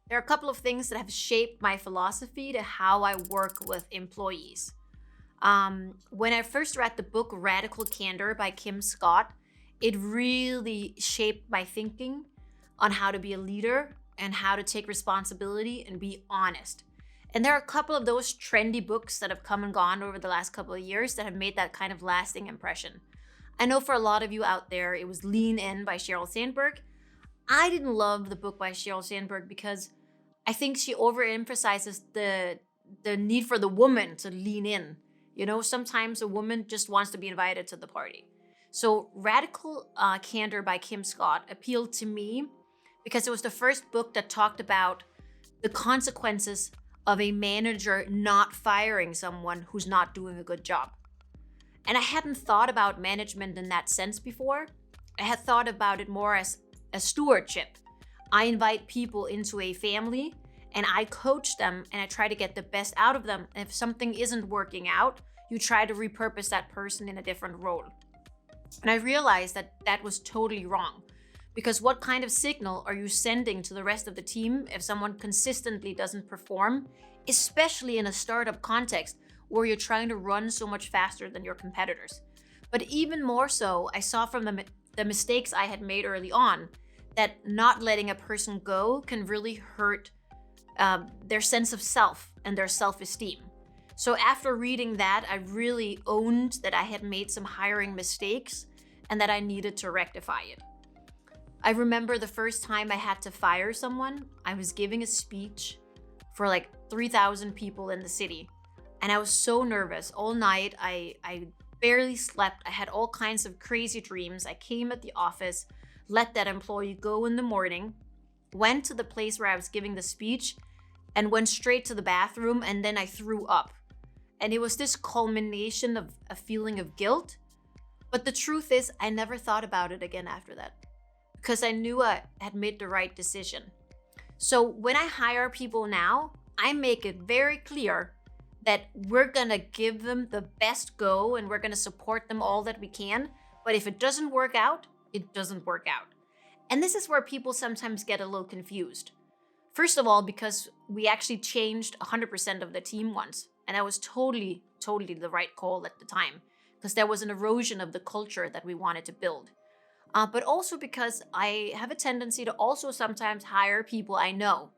there are a couple of things that have shaped my philosophy to how I work with employees. When I first read the book Radical Candor by Kim Scott, it really shaped my thinking on how to be a leader and how to take responsibility and be honest. And there are a couple of those trendy books that have come and gone over the last couple of years that have made that kind of lasting impression. I know for a lot of you out there, it was Lean In by Sheryl Sandberg. I didn't love the book by Sheryl Sandberg because I think she overemphasizes the need for the woman to lean in. You know, sometimes a woman just wants to be invited to the party. So Radical Candor by Kim Scott appealed to me because it was the first book that talked about the consequences of a manager not firing someone who's not doing a good job. And I hadn't thought about management in that sense before. I had thought about it more as a stewardship. I invite people into a family and I coach them and I try to get the best out of them. And if something isn't working out, you try to repurpose that person in a different role. And I realized that that was totally wrong. Because what kind of signal are you sending to the rest of the team if someone consistently doesn't perform, especially in a startup context where you're trying to run so much faster than your competitors? But even more so, I saw from the mistakes I had made early on that not letting a person go can really hurt their sense of self and their self-esteem. So after reading that, I really owned that I had made some hiring mistakes and that I needed to rectify it. I remember the first time I had to fire someone, I was giving a speech for like 3,000 people in the city. And I was so nervous all night. I barely slept. I had all kinds of crazy dreams. I came at the office, let that employee go in the morning, went to the place where I was giving the speech, and went straight to the bathroom, and then I threw up. And it was this culmination of a feeling of guilt. But the truth is, I never thought about it again after that because I knew I had made the right decision. So when I hire people now, I make it very clear that we're gonna give them the best go and we're gonna support them all that we can. But if it doesn't work out, it doesn't work out. And this is where people sometimes get a little confused. First of all, because we actually changed 100% of the team once. And that was totally the right call at the time because there was an erosion of the culture that we wanted to build. But also because I have a tendency to also sometimes hire people I know.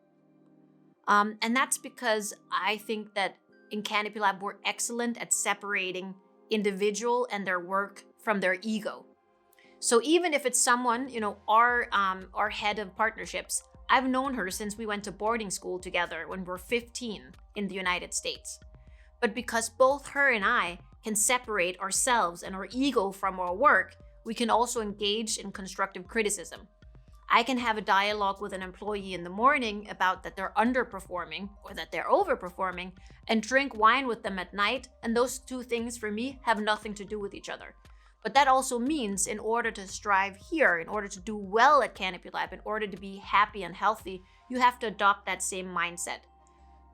And that's because I think that in CanopyLAB, we're excellent at separating individual and their work from their ego. So even if it's someone, our head of partnerships, I've known her since we went to boarding school together when we were 15 in the United States. But because both her and I can separate ourselves and our ego from our work, we can also engage in constructive criticism. I can have a dialogue with an employee in the morning about that they're underperforming or that they're overperforming and drink wine with them at night. And those two things for me have nothing to do with each other. But that also means in order to strive here, in order to do well at CanopyLAB, in order to be happy and healthy, you have to adopt that same mindset.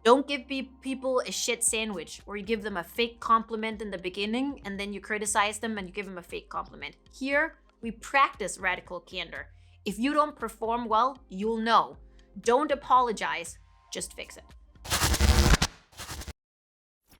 Don't give people a shit sandwich where you give them a fake compliment in the beginning and then you criticize them and you give them a fake compliment. Here, we practice radical candor. If you don't perform well, you'll know. Don't apologize, just fix it.